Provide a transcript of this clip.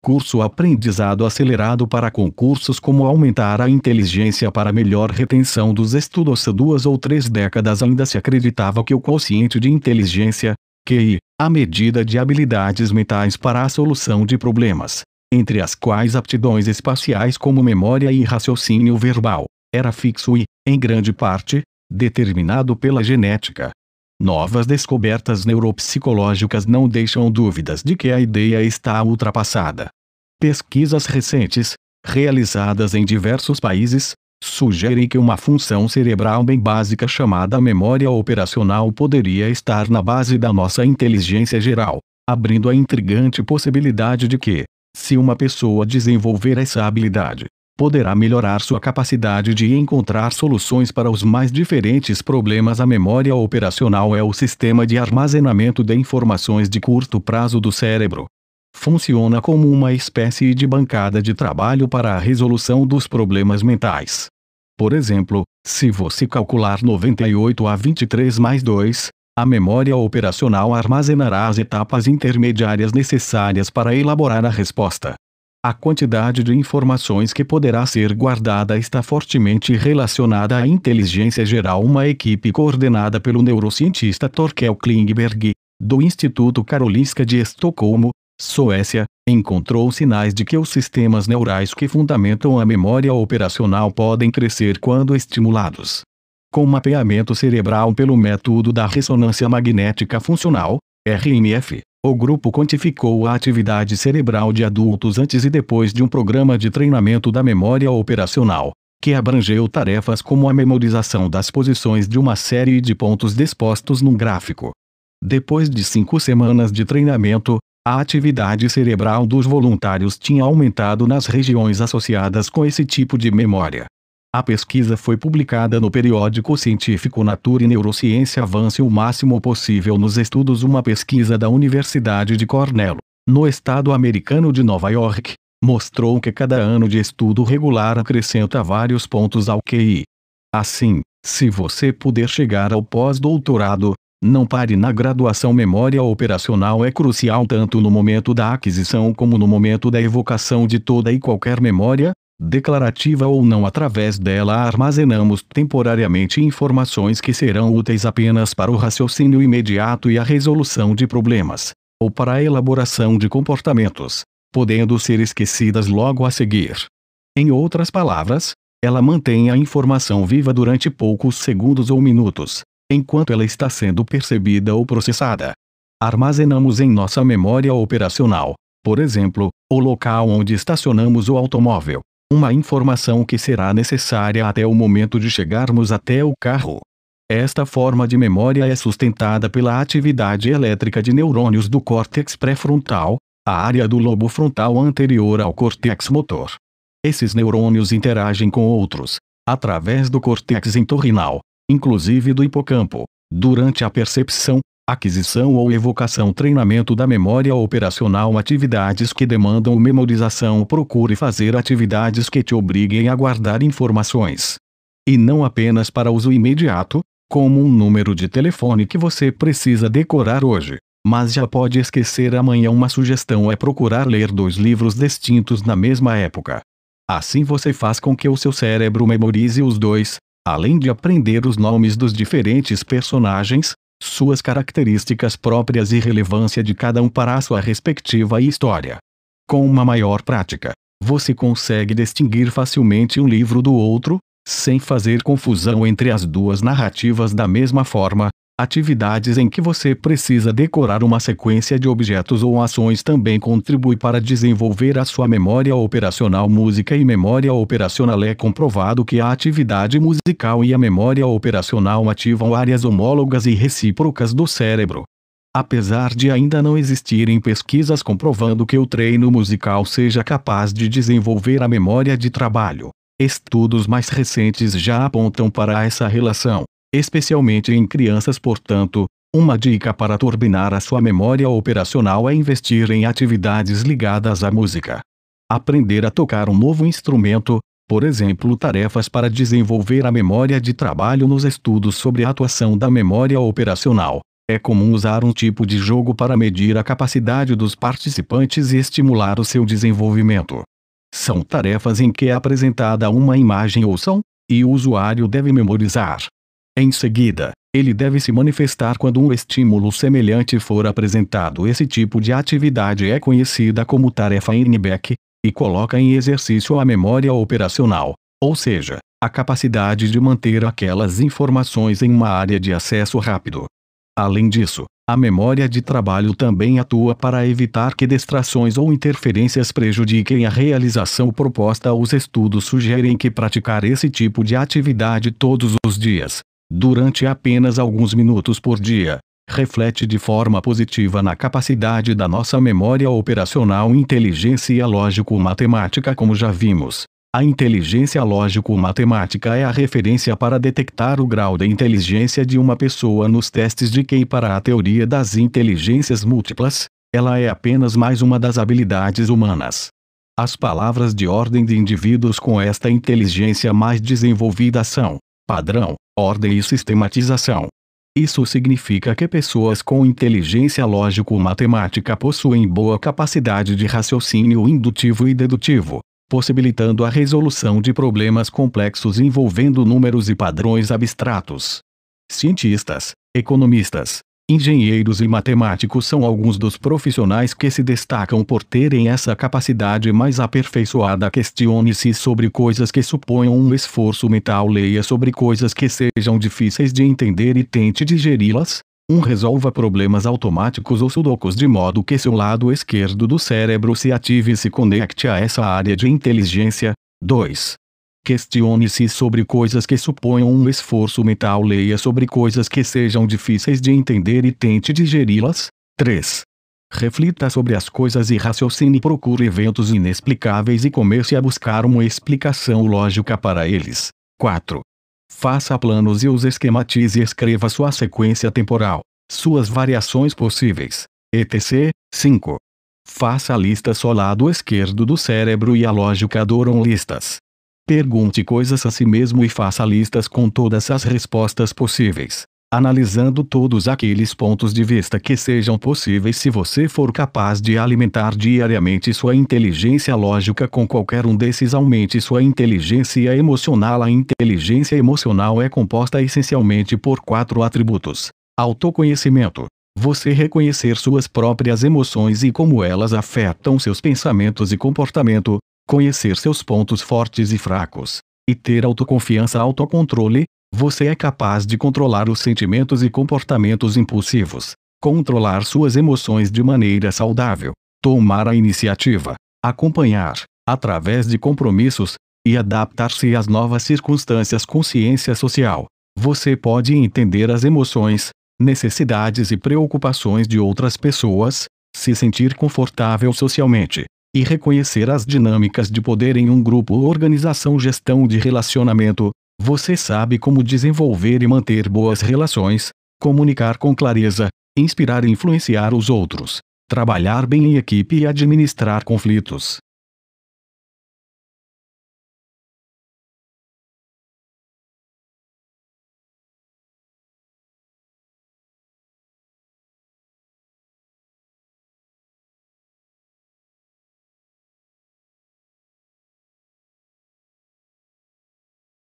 Curso Aprendizado Acelerado para Concursos: Como Aumentar a Inteligência para Melhor Retenção dos Estudos. Há 2 ou 3 décadas ainda se acreditava que o quociente de inteligência, QI, a medida de habilidades mentais para a solução de problemas, entre as quais aptidões espaciais como memória e raciocínio verbal, era fixo e, em grande parte, determinado pela genética. Novas descobertas neuropsicológicas não deixam dúvidas de que a ideia está ultrapassada. Pesquisas recentes, realizadas em diversos países, sugerem que uma função cerebral bem básica chamada memória operacional poderia estar na base da nossa inteligência geral, abrindo a intrigante possibilidade de que, se uma pessoa desenvolver essa habilidade, poderá melhorar sua capacidade de encontrar soluções para os mais diferentes problemas. A memória operacional é o sistema de armazenamento de informações de curto prazo do cérebro. Funciona como uma espécie de bancada de trabalho para a resolução dos problemas mentais. Por exemplo, se você calcular 98 a 23 mais 2, a memória operacional armazenará as etapas intermediárias necessárias para elaborar a resposta. A quantidade de informações que poderá ser guardada está fortemente relacionada à inteligência geral. Uma equipe coordenada pelo neurocientista Torkel Klingberg, do Instituto Karolinska de Estocolmo, Suécia, encontrou sinais de que os sistemas neurais que fundamentam a memória operacional podem crescer quando estimulados. Com mapeamento cerebral pelo método da ressonância magnética funcional, RMF, o grupo quantificou a atividade cerebral de adultos antes e depois de um programa de treinamento da memória operacional, que abrangeu tarefas como a memorização das posições de uma série de pontos dispostos num gráfico. Depois de 5 semanas de treinamento, a atividade cerebral dos voluntários tinha aumentado nas regiões associadas com esse tipo de memória. A pesquisa foi publicada no periódico científico Nature Neurociência. Avance o máximo possível nos estudos. Uma pesquisa da Universidade de Cornell, no estado americano de Nova York, mostrou que cada ano de estudo regular acrescenta vários pontos ao QI. Assim, se você puder chegar ao pós-doutorado, não pare na graduação. Memória operacional é crucial tanto no momento da aquisição como no momento da evocação de toda e qualquer memória, declarativa ou não. Através dela armazenamos temporariamente informações que serão úteis apenas para o raciocínio imediato e a resolução de problemas, ou para a elaboração de comportamentos, podendo ser esquecidas logo a seguir. Em outras palavras, ela mantém a informação viva durante poucos segundos ou minutos, enquanto ela está sendo percebida ou processada. Armazenamos em nossa memória operacional, por exemplo, o local onde estacionamos o automóvel, uma informação que será necessária até o momento de chegarmos até o carro. Esta forma de memória é sustentada pela atividade elétrica de neurônios do córtex pré-frontal, a área do lobo frontal anterior ao córtex motor. Esses neurônios interagem com outros, através do córtex entorrinal, inclusive do hipocampo, durante a percepção, aquisição ou evocação. Treinamento da memória operacional. Atividades que demandam memorização. Procure fazer atividades que te obriguem a guardar informações. E não apenas para uso imediato, como um número de telefone que você precisa decorar hoje, mas já pode esquecer amanhã. Uma sugestão é procurar ler 2 livros distintos na mesma época. Assim você faz com que o seu cérebro memorize os 2, além de aprender os nomes dos diferentes personagens, suas características próprias e relevância de cada um para a sua respectiva história. Com uma maior prática, você consegue distinguir facilmente um livro do outro, sem fazer confusão entre as 2 narrativas. Da mesma forma, atividades em que você precisa decorar uma sequência de objetos ou ações também contribuem para desenvolver a sua memória operacional. Música e memória operacional. É comprovado que a atividade musical e a memória operacional ativam áreas homólogas e recíprocas do cérebro. Apesar de ainda não existirem pesquisas comprovando que o treino musical seja capaz de desenvolver a memória de trabalho, estudos mais recentes já apontam para essa relação, especialmente em crianças. Portanto, uma dica para turbinar a sua memória operacional é investir em atividades ligadas à música. Aprender a tocar um novo instrumento, por exemplo, tarefas para desenvolver a memória de trabalho. Nos estudos sobre a atuação da memória operacional, É comum usar um tipo de jogo para medir a capacidade dos participantes e estimular o seu desenvolvimento. São tarefas em que é apresentada uma imagem ou som, e o usuário deve memorizar. Em seguida, ele deve se manifestar quando um estímulo semelhante for apresentado. Esse tipo de atividade é conhecida como tarefa Einbeck, e coloca em exercício a memória operacional, ou seja, a capacidade de manter aquelas informações em uma área de acesso rápido. Além disso, a memória de trabalho também atua para evitar que distrações ou interferências prejudiquem a realização proposta. Os estudos sugerem que praticar esse tipo de atividade todos os dias, durante apenas alguns minutos por dia, reflete de forma positiva na capacidade da nossa memória operacional e inteligência lógico-matemática. Como já vimos, a inteligência lógico-matemática é a referência para detectar o grau de inteligência de uma pessoa nos testes de QI. Para a teoria das inteligências múltiplas, ela é apenas mais uma das habilidades humanas. As palavras de ordem de indivíduos com esta inteligência mais desenvolvida são padrão, ordem e sistematização. Isso significa que pessoas com inteligência lógico-matemática possuem boa capacidade de raciocínio indutivo e dedutivo, possibilitando a resolução de problemas complexos envolvendo números e padrões abstratos. Cientistas, economistas, engenheiros e matemáticos são alguns dos profissionais que se destacam por terem essa capacidade mais aperfeiçoada. Questione-se sobre coisas que suponham um esforço mental. Leia sobre coisas que sejam difíceis de entender e tente digeri-las. Resolva problemas automáticos ou sudokus de modo que seu lado esquerdo do cérebro se ative e se conecte a essa área de inteligência. 2. Questione-se sobre coisas que suponham um esforço mental. Leia sobre coisas que sejam difíceis de entender e tente digeri-las. 3. Reflita sobre as coisas e raciocine. Procure eventos inexplicáveis e comece a buscar uma explicação lógica para eles. 4. Faça planos e os esquematize. Escreva sua sequência temporal, suas variações possíveis, etc. 5. Faça listas. O lado esquerdo do cérebro e a lógica adoram listas. Pergunte coisas a si mesmo e faça listas com todas as respostas possíveis, analisando todos aqueles pontos de vista que sejam possíveis. Se você for capaz de alimentar diariamente sua inteligência lógica com qualquer um desses, aumente sua inteligência emocional. A inteligência emocional é composta essencialmente por 4 atributos: autoconhecimento, você reconhecer suas próprias emoções e como elas afetam seus pensamentos e comportamento; conhecer seus pontos fortes e fracos; e ter autoconfiança. Autocontrole, você é capaz de controlar os sentimentos e comportamentos impulsivos, controlar suas emoções de maneira saudável, tomar a iniciativa, acompanhar, através de compromissos, e adaptar-se às novas circunstâncias. Consciência social, você pode entender as emoções, necessidades e preocupações de outras pessoas, se sentir confortável socialmente, e reconhecer as dinâmicas de poder em um grupo ou organização. Gestão de relacionamento, você sabe como desenvolver e manter boas relações, comunicar com clareza, inspirar e influenciar os outros, trabalhar bem em equipe e administrar conflitos.